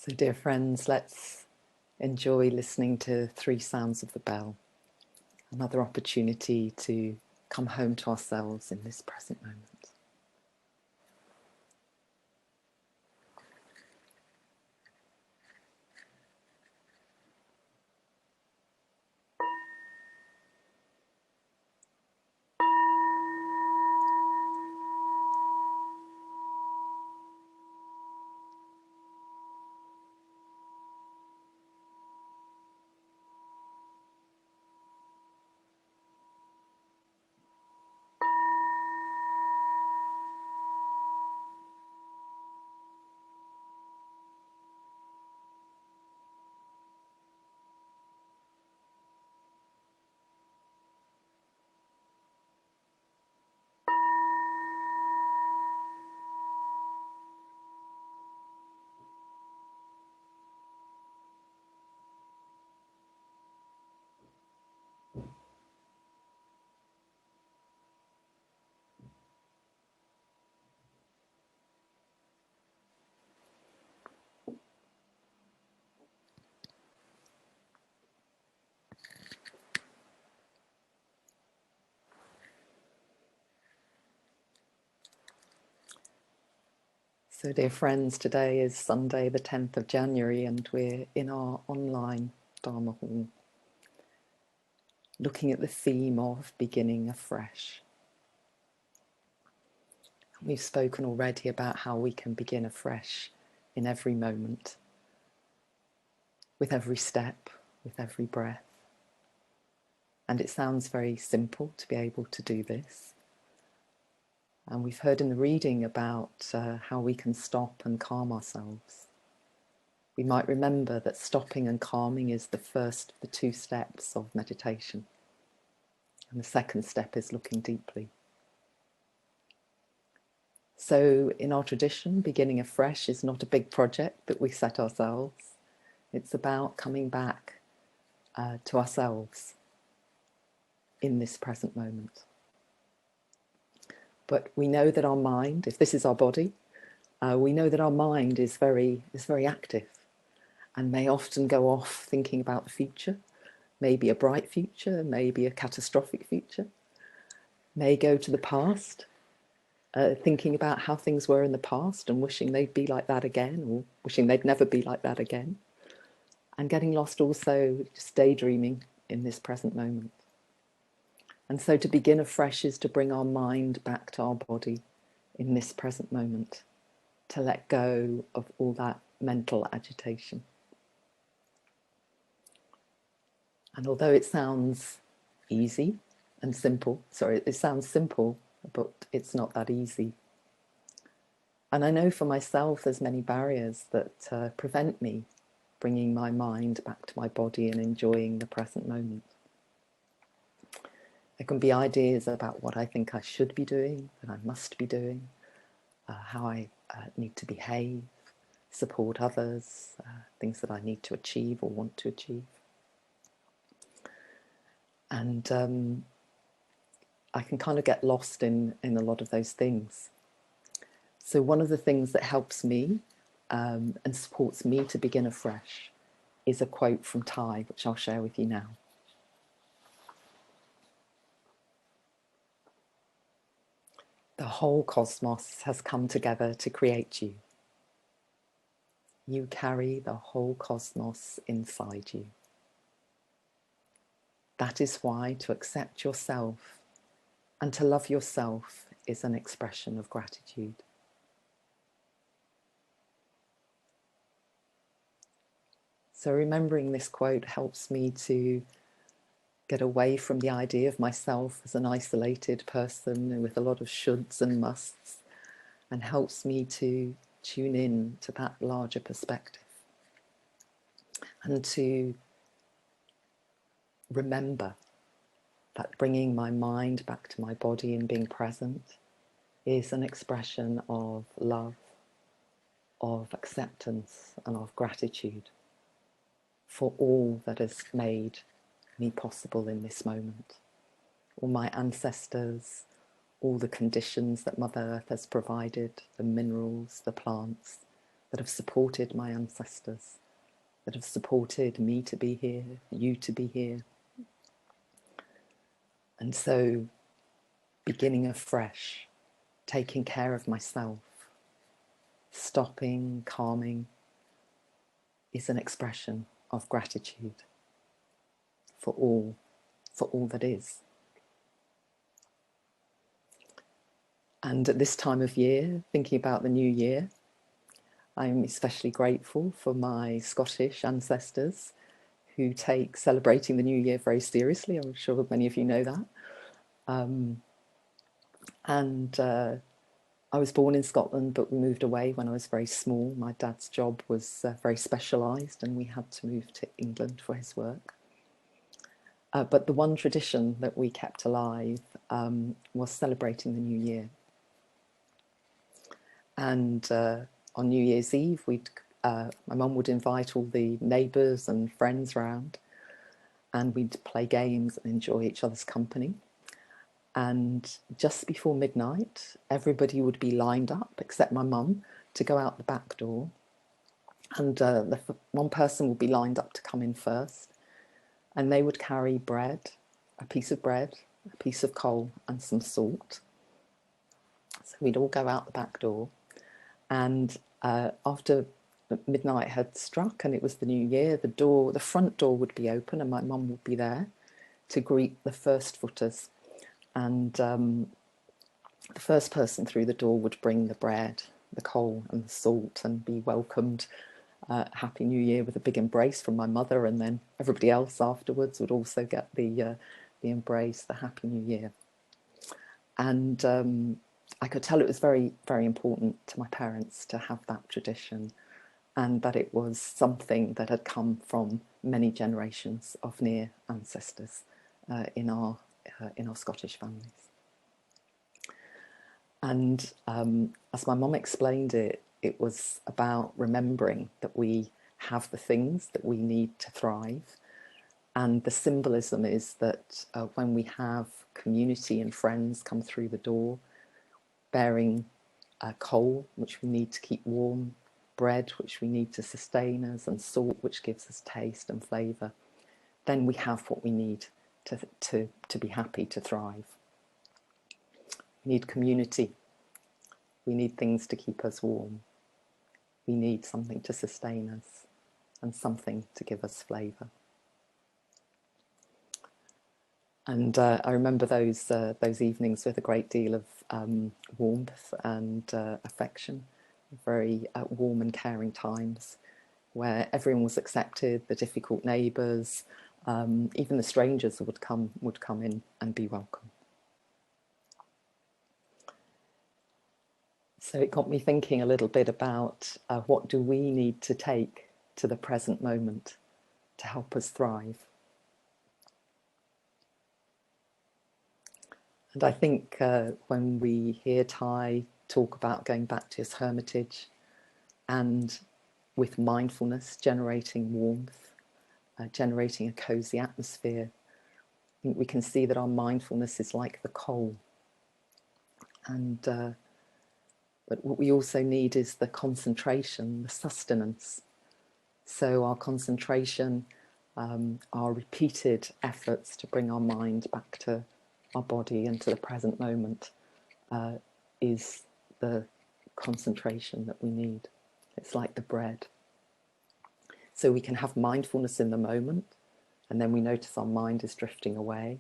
So, dear friends, let's enjoy listening to three sounds of the bell. Another opportunity to come home to ourselves in this present moment. So, dear friends, today is Sunday, the 10th of January, and we're in our online Dharma hall, looking at the theme of beginning afresh. We've spoken already about how we can begin afresh in every moment, with every step, with every breath. And it sounds very simple to be able to do this. And we've heard in the reading about how we can stop and calm ourselves. We might remember that stopping and calming is the first of the two steps of meditation. And the second step is looking deeply. So in our tradition, beginning afresh is not a big project that we set ourselves. It's about coming back to ourselves in this present moment. But we know that our mind, if this is our body, we know that our mind is very active and may often go off thinking about the future, maybe a bright future, maybe a catastrophic future, may go to the past, thinking about how things were in the past and wishing they'd be like that again, or wishing they'd never be like that again, and getting lost also just daydreaming in this present moment. And so to begin afresh is to bring our mind back to our body in this present moment, to let go of all that mental agitation. And although it sounds easy and simple, it sounds simple, but it's not that easy. And I know for myself there's many barriers that prevent me bringing my mind back to my body and enjoying the present moment. There can be ideas about what I think I should be doing, that I must be doing, how I need to behave, support others, things that I need to achieve or want to achieve. And I can kind of get lost in a lot of those things. So one of the things that helps me and supports me to begin afresh is a quote from Thai, which I'll share with you now. The whole cosmos has come together to create you. You carry the whole cosmos inside you. That is why to accept yourself and to love yourself is an expression of gratitude. So remembering this quote helps me to get away from the idea of myself as an isolated person with a lot of shoulds and musts, and helps me to tune in to that larger perspective and to remember that bringing my mind back to my body and being present is an expression of love, of acceptance, and of gratitude for all that has made me possible in this moment. All my ancestors, all the conditions that Mother Earth has provided, the minerals, the plants, that have supported my ancestors, that have supported me to be here, you to be here. And so beginning afresh, taking care of myself, stopping, calming, is an expression of gratitude for all that is. And at this time of year, thinking about the new year, I'm especially grateful for my Scottish ancestors who take celebrating the new year very seriously. I'm sure many of you know that. I was born in Scotland, but we moved away when I was very small. My dad's job was very specialised, and we had to move to England for his work. But the one tradition that we kept alive was celebrating the new year. And on New Year's Eve, my mum would invite all the neighbours and friends round, and we'd play games and enjoy each other's company. And just before midnight, everybody would be lined up, except my mum, to go out the back door. And one person would be lined up to come in first. And they would carry bread, a piece of bread, a piece of coal, and some salt. So we'd all go out the back door. And after midnight had struck and it was the new year, the front door would be open and my mum would be there to greet the first footers. And the first person through the door would bring the bread, the coal and the salt, and be welcomed Happy New Year with a big embrace from my mother, and then everybody else afterwards would also get the embrace, the Happy New Year. And I could tell it was very, very important to my parents to have that tradition, and that it was something that had come from many generations of near ancestors in our Scottish families. And as my mum explained it, it was about remembering that we have the things that we need to thrive. And the symbolism is that when we have community and friends come through the door, bearing coal, which we need to keep warm, bread, which we need to sustain us, and salt, which gives us taste and flavour, then we have what we need to be happy, to thrive. We need community. We need things to keep us warm. We need something to sustain us and something to give us flavour. And I remember those evenings with a great deal of warmth and affection, very warm and caring times where everyone was accepted, the difficult neighbours, even the strangers would come in and be welcome. So it got me thinking a little bit about what do we need to take to the present moment to help us thrive. And I think when we hear Thai talk about going back to his hermitage and with mindfulness generating warmth, generating a cosy atmosphere, I think we can see that our mindfulness is like the coal. And but what we also need is the concentration, the sustenance. So our concentration, our repeated efforts to bring our mind back to our body and to the present moment is the concentration that we need. It's like the bread. So we can have mindfulness in the moment, and then we notice our mind is drifting away,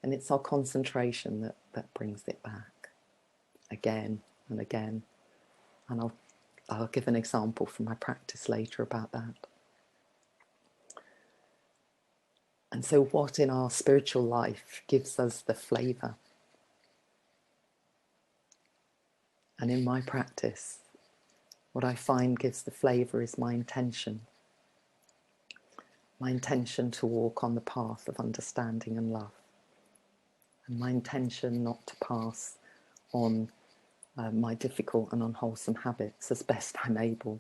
and it's our concentration that brings it back again and again. And I'll give an example from my practice later about that. And so what in our spiritual life gives us the flavour? And in my practice, what I find gives the flavour is my intention. My intention to walk on the path of understanding and love. And my intention not to pass on my difficult and unwholesome habits as best I'm able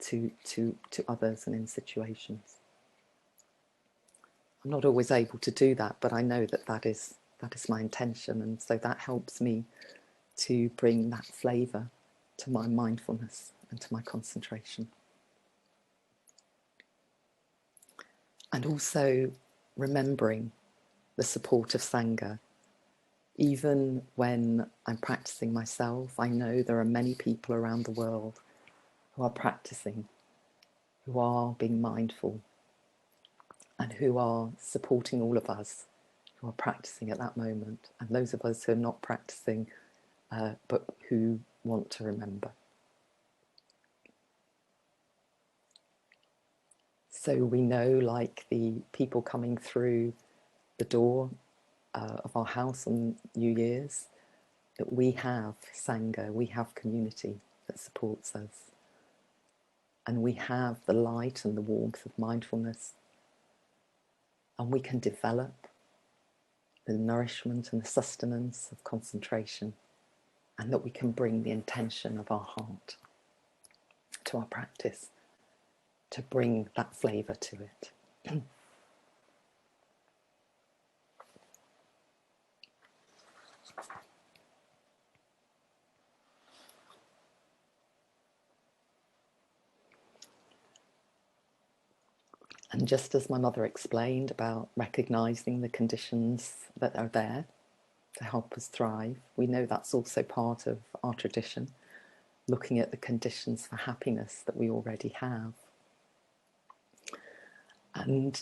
to others and in situations. I'm not always able to do that, but I know that is my intention, and so that helps me to bring that flavour to my mindfulness and to my concentration. And also remembering the support of Sangha. Even when I'm practicing myself, I know there are many people around the world who are practicing, who are being mindful, and who are supporting all of us who are practicing at that moment, and those of us who are not practicing but who want to remember. So we know, like the people coming through the door of our house on New Year's, that we have Sangha, we have community that supports us. And we have the light and the warmth of mindfulness. And we can develop the nourishment and the sustenance of concentration. And that we can bring the intention of our heart to our practice to bring that flavour to it. And just as my mother explained about recognising the conditions that are there to help us thrive, we know that's also part of our tradition, looking at the conditions for happiness that we already have. And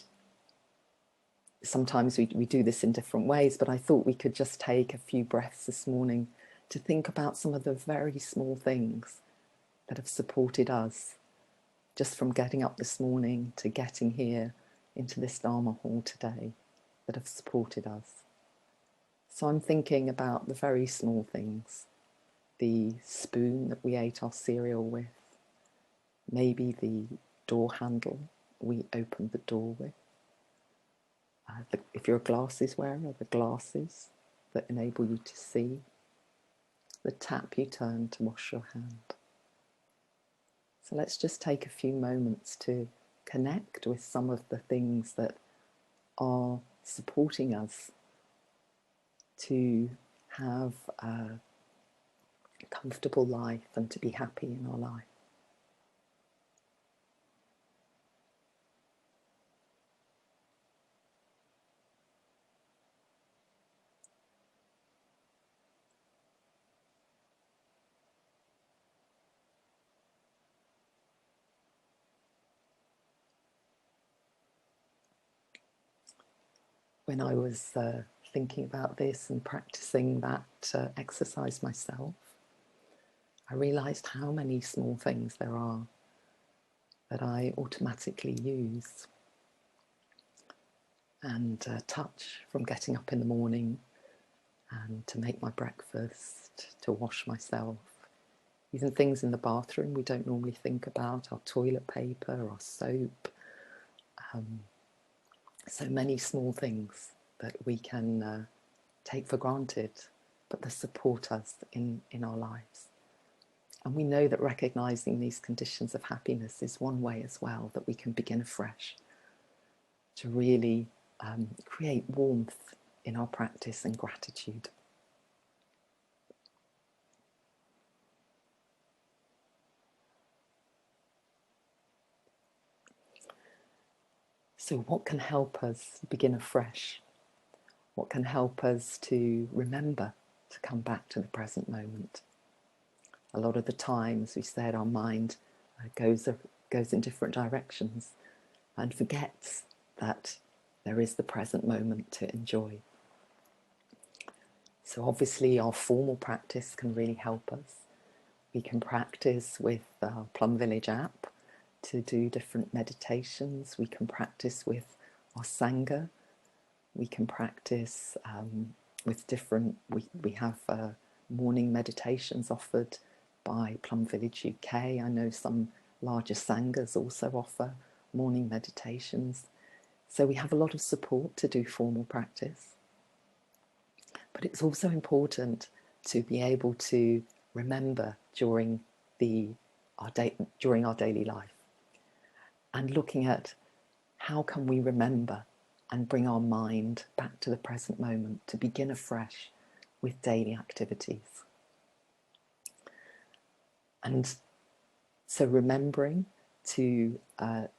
sometimes we do this in different ways, but I thought we could just take a few breaths this morning to think about some of the very small things that have supported us, just from getting up this morning to getting here into this Dharma hall today, that have supported us. So I'm thinking about the very small things, the spoon that we ate our cereal with, maybe the door handle we opened the door with. If you're a glasses wearer, the glasses that enable you to see, the tap you turn to wash your hand. So let's just take a few moments to connect with some of the things that are supporting us to have a comfortable life and to be happy in our life. When I was thinking about this and practicing that exercise myself, I realised how many small things there are that I automatically use. And touch, from getting up in the morning and to make my breakfast, to wash myself, even things in the bathroom we don't normally think about, our toilet paper, our soap, so many small things that we can take for granted, but that support us in our lives. And we know that recognising these conditions of happiness is one way as well that we can begin afresh to really create warmth in our practice and gratitude. So what can help us begin afresh? What can help us to remember to come back to the present moment? A lot of the times, we said, our mind goes in different directions and forgets that there is the present moment to enjoy. So obviously our formal practice can really help us. We can practice with our Plum Village app to do different meditations. We can practice with our Sangha. We can practice with different, we have morning meditations offered by Plum Village UK. I know some larger Sanghas also offer morning meditations. So we have a lot of support to do formal practice. But it's also important to be able to remember during our daily life, and looking at how can we remember and bring our mind back to the present moment to begin afresh with daily activities. And So remembering to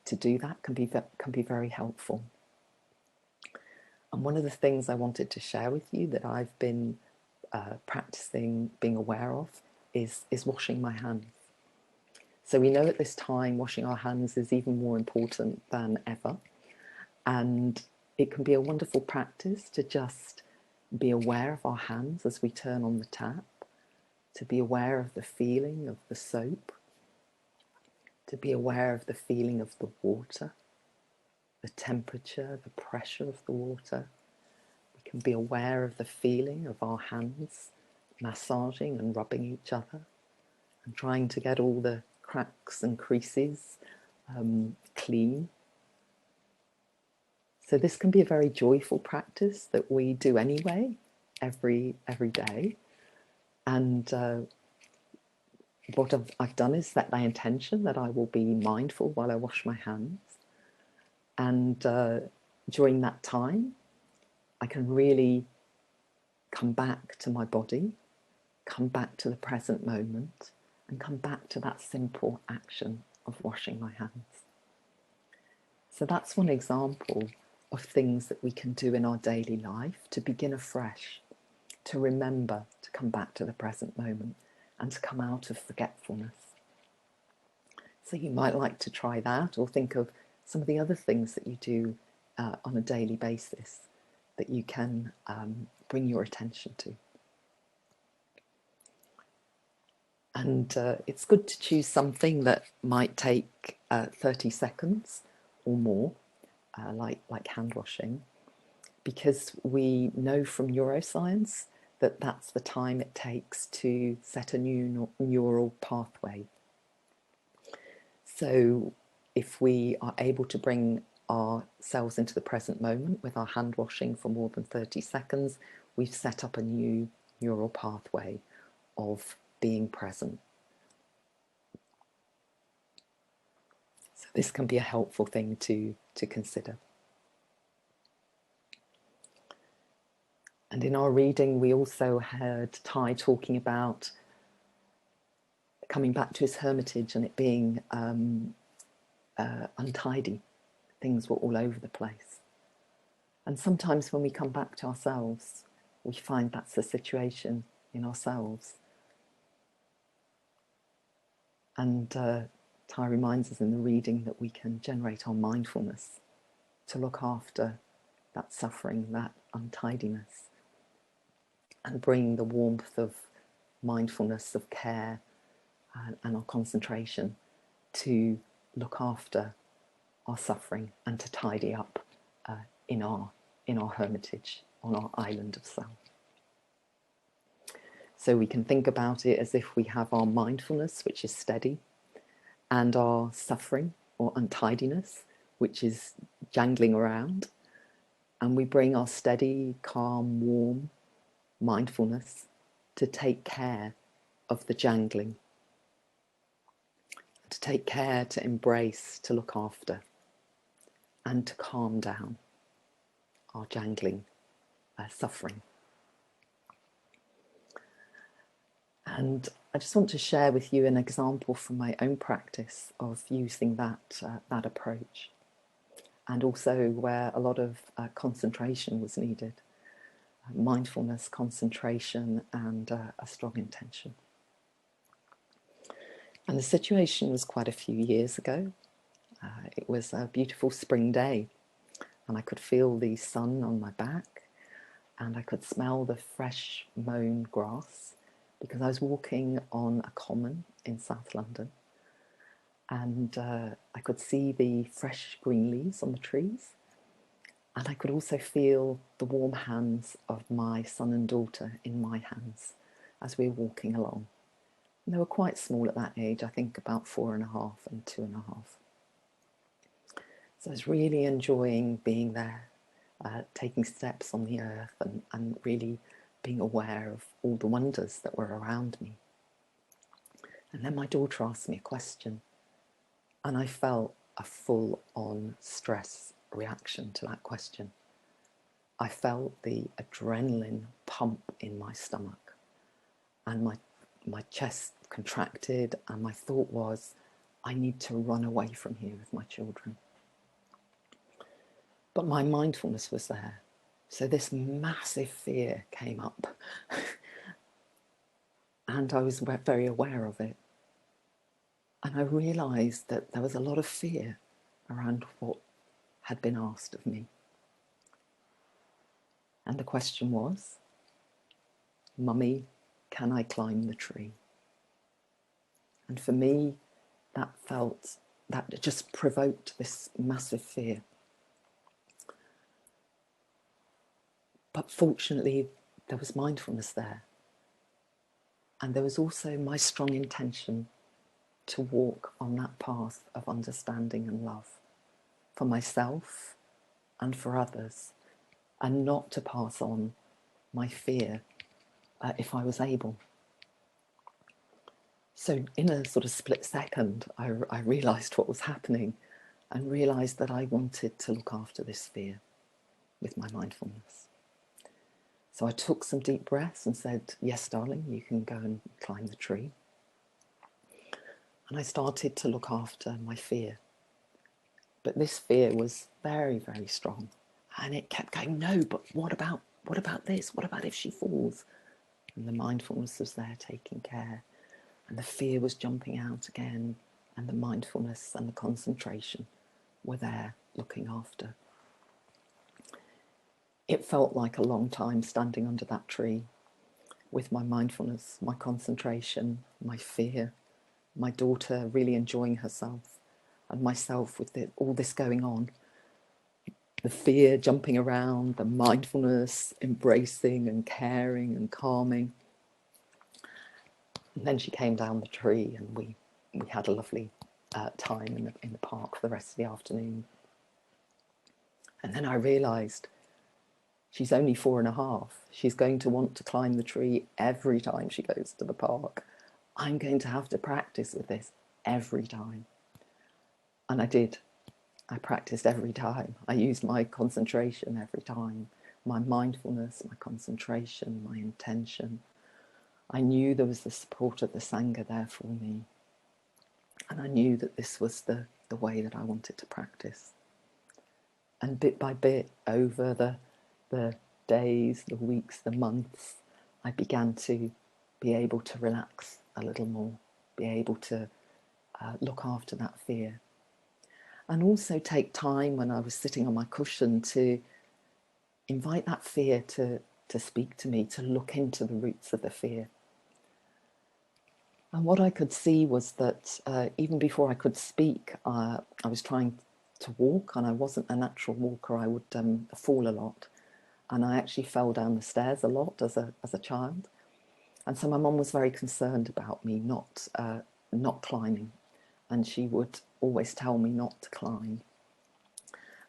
do that can be very helpful. And one of the things I wanted to share with you that I've been practicing being aware of is washing my hands. So we know at this time washing our hands is even more important than ever. And it can be a wonderful practice to just be aware of our hands as we turn on the tap, to be aware of the feeling of the soap, to be aware of the feeling of the water, the temperature, the pressure of the water. We can be aware of the feeling of our hands massaging and rubbing each other and trying to get all the cracks and creases clean. So this can be a very joyful practice that we do anyway, every day. And what I've done is set my intention that I will be mindful while I wash my hands. And during that time, I can really come back to my body, come back to the present moment, and come back to that simple action of washing my hands. So that's one example of things that we can do in our daily life to begin afresh, to remember to come back to the present moment and to come out of forgetfulness. So you might like to try that, or think of some of the other things that you do on a daily basis that you can bring your attention to. And it's good to choose something that might take 30 seconds or more, like hand washing, because we know from neuroscience that that's the time it takes to set a new neural pathway. So if we are able to bring ourselves into the present moment with our hand washing for more than 30 seconds, we've set up a new neural pathway of being present. So this can be a helpful thing to consider. And in our reading, we also heard Thai talking about coming back to his hermitage and it being untidy. Things were all over the place. And sometimes when we come back to ourselves, we find that's the situation in ourselves. And Thai reminds us in the reading that we can generate our mindfulness to look after that suffering, that untidiness, and bring the warmth of mindfulness, of care, and our concentration to look after our suffering and to tidy up in our hermitage, on our island of self. So we can think about it as if we have our mindfulness, which is steady, and our suffering or untidiness, which is jangling around, and we bring our steady, calm, warm mindfulness to take care of the jangling, to take care, to embrace, to look after, and to calm down our jangling suffering. And I just want to share with you an example from my own practice of using that approach, and also where a lot of concentration was needed. Mindfulness, concentration, and a strong intention. And the situation was quite a few years ago. It was a beautiful spring day, and I could feel the sun on my back, and I could smell the fresh mown grass, because I was walking on a common in South London, and I could see the fresh green leaves on the trees, and I could also feel the warm hands of my son and daughter in my hands as we were walking along. And they were quite small at that age, I think about 4.5 and 2.5. So I was really enjoying being there, taking steps on the earth, and really being aware of all the wonders that were around me. And then my daughter asked me a question, and I felt a full-on stress reaction to that question. I felt the adrenaline pump in my stomach, and my chest contracted, and my thought was, I need to run away from here with my children. But my mindfulness was there. So this massive fear came up and I was very aware of it. And I realised that there was a lot of fear around what had been asked of me. And the question was, Mummy, can I climb the tree? And for me, that just provoked this massive fear. But fortunately, there was mindfulness there. And there was also my strong intention to walk on that path of understanding and love for myself and for others, and not to pass on my fear if I was able. So in a sort of split second, I realised what was happening and realised that I wanted to look after this fear with my mindfulness. So I took some deep breaths and said, yes, darling, you can go and climb the tree. And I started to look after my fear. But this fear was very, very strong. And it kept going, no, but what about this? What about if she falls? And the mindfulness was there taking care. And the fear was jumping out again. And the mindfulness and the concentration were there looking after. It felt like a long time standing under that tree with my mindfulness, my concentration, my fear, my daughter really enjoying herself, and myself with all this going on. The fear jumping around, the mindfulness, embracing and caring and calming. And then she came down the tree and we had a lovely time in the park for the rest of the afternoon. And then I realised she's only 4.5. She's going to want to climb the tree every time she goes to the park. I'm going to have to practice with this every time. And I did. I practiced every time. I used my concentration every time, my mindfulness, my concentration, my intention. I knew there was the support of the Sangha there for me. And I knew that this was the way that I wanted to practice. And bit by bit, over the days, the weeks, the months, I began to be able to relax a little more, be able to look after that fear. And also take time when I was sitting on my cushion to invite that fear to speak to me, to look into the roots of the fear. And what I could see was that even before I could speak, I was trying to walk, and I wasn't a natural walker. I would fall a lot. And I actually fell down the stairs a lot as a child. And so my mum was very concerned about me not climbing. And she would always tell me not to climb.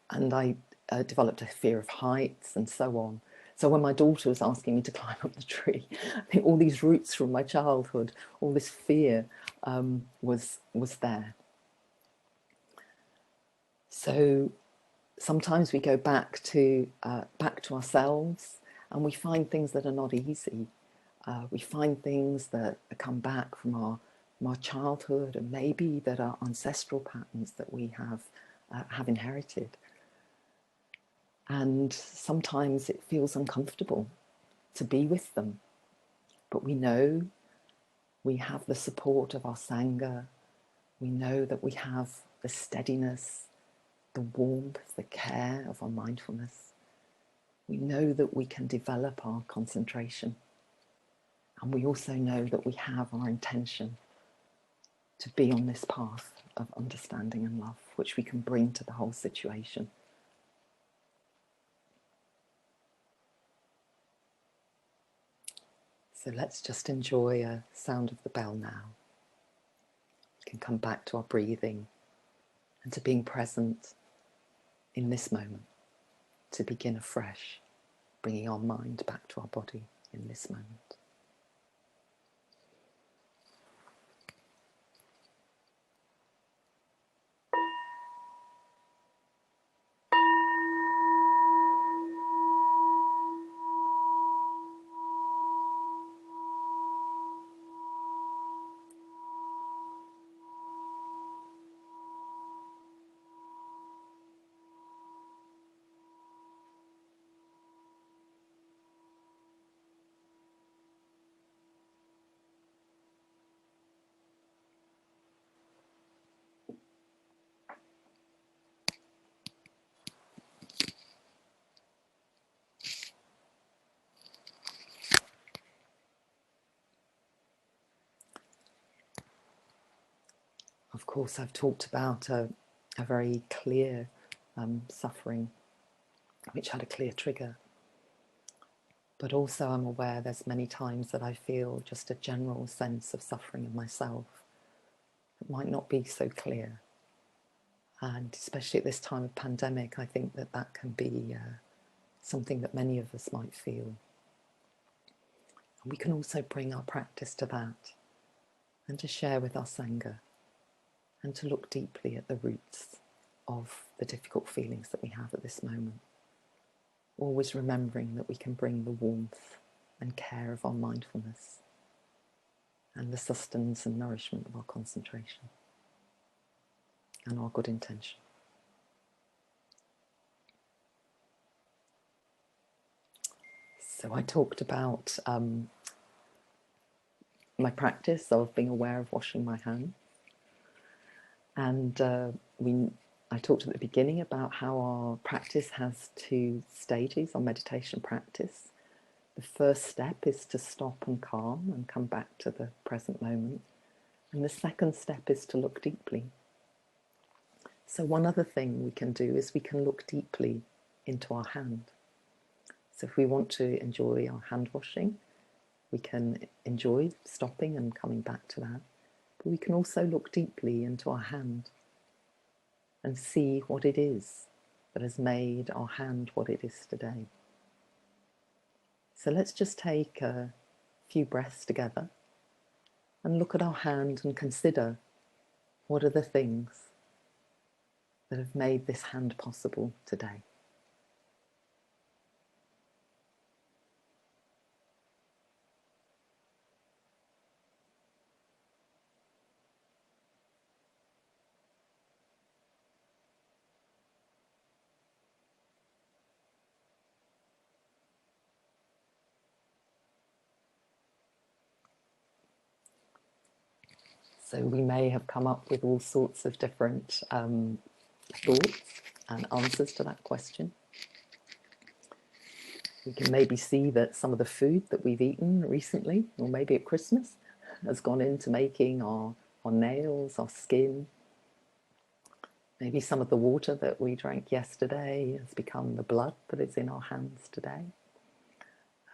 And I developed a fear of heights and so on. So when my daughter was asking me to climb up the tree, I think all these roots from my childhood, all this fear was there. So sometimes we go back to ourselves, and we find things that are not easy. We find things that come back from our childhood, and maybe that are ancestral patterns that we have inherited. And sometimes it feels uncomfortable to be with them. But we know we have the support of our Sangha. We know that we have the steadiness, the warmth, the care of our mindfulness. We know that we can develop our concentration. And we also know that we have our intention to be on this path of understanding and love, which we can bring to the whole situation. So let's just enjoy a sound of the bell now. We can come back to our breathing and to being present in this moment, to begin afresh, bringing our mind back to our body in this moment. Of course, I've talked about a very clear suffering, which had a clear trigger. But also I'm aware there's many times that I feel just a general sense of suffering in myself that might not be so clear. And especially at this time of pandemic, I think that that can be something that many of us might feel. And we can also bring our practice to that and to share with our Sangha and to look deeply at the roots of the difficult feelings that we have at this moment. Always remembering that we can bring the warmth and care of our mindfulness and the sustenance and nourishment of our concentration and our good intention. So I talked about my practice of being aware of washing my hands. And I talked at the beginning about how our practice has 2 stages, our meditation practice. The first step is to stop and calm and come back to the present moment. And the second step is to look deeply. So one other thing we can do is we can look deeply into our hand. So if we want to enjoy our hand washing, we can enjoy stopping and coming back to that. But we can also look deeply into our hand and see what it is that has made our hand what it is today. So let's just take a few breaths together and look at our hand and consider what are the things that have made this hand possible today. So we may have come up with all sorts of different thoughts and answers to that question. We can maybe see that some of the food that we've eaten recently, or maybe at Christmas, has gone into making our nails, our skin. Maybe some of the water that we drank yesterday has become the blood that is in our hands today.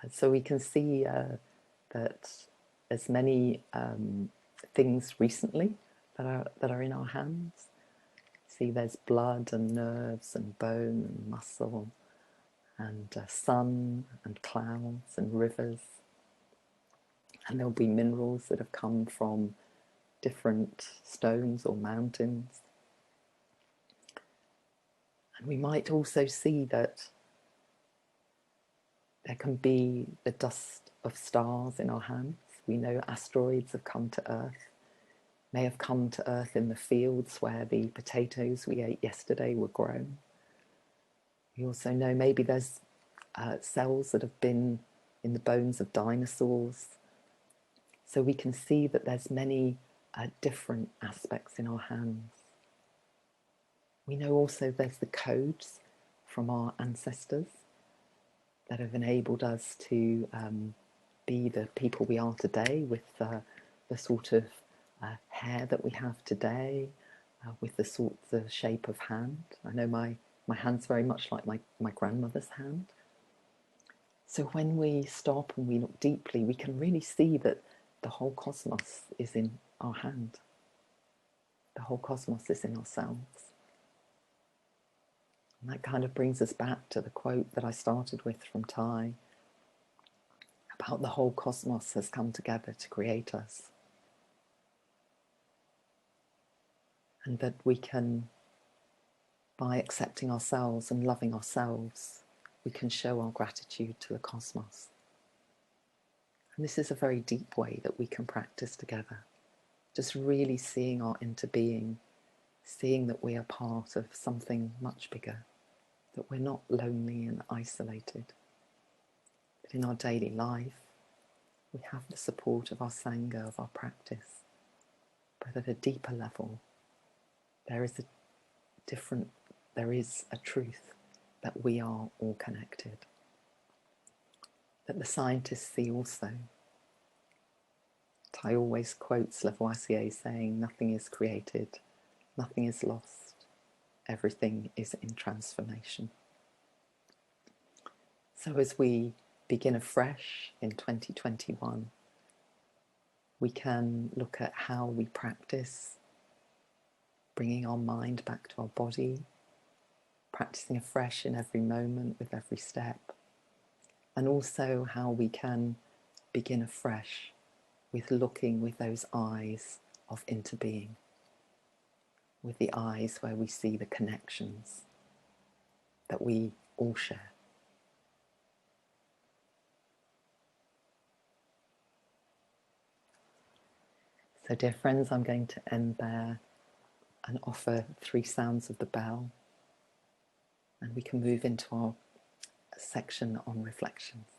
So we can see that there's many things recently that are in our hands. See, there's blood and nerves and bone and muscle and sun and clouds and rivers. And there'll be minerals that have come from different stones or mountains. And we might also see that there can be the dust of stars in our hands. We know asteroids have come to Earth, may have come to Earth in the fields where the potatoes we ate yesterday were grown. We also know maybe there's cells that have been in the bones of dinosaurs. So we can see that there's many different aspects in our hands. We know also there's the codes from our ancestors that have enabled us to be the people we are today, with the sort of hair that we have today, with the shape of hand. I know my hand's very much like my grandmother's hand. So when we stop and we look deeply, we can really see that the whole cosmos is in our hand. The whole cosmos is in ourselves. And that kind of brings us back to the quote that I started with from Thai about the whole cosmos has come together to create us. And that we can, by accepting ourselves and loving ourselves, we can show our gratitude to the cosmos. And this is a very deep way that we can practice together. Just really seeing our inner being, seeing that we are part of something much bigger, that we're not lonely and isolated. That in our daily life, we have the support of our Sangha, of our practice, but at a deeper level, there is a truth that we are all connected. That the scientists see also. I always quote Lavoisier saying, nothing is created, nothing is lost, everything is in transformation. So as we begin afresh in 2021, we can look at how we practice bringing our mind back to our body, practicing afresh in every moment with every step, and also how we can begin afresh with looking with those eyes of interbeing, with the eyes where we see the connections that we all share. So, dear friends, I'm going to end there and offer 3 sounds of the bell, and we can move into our section on reflections.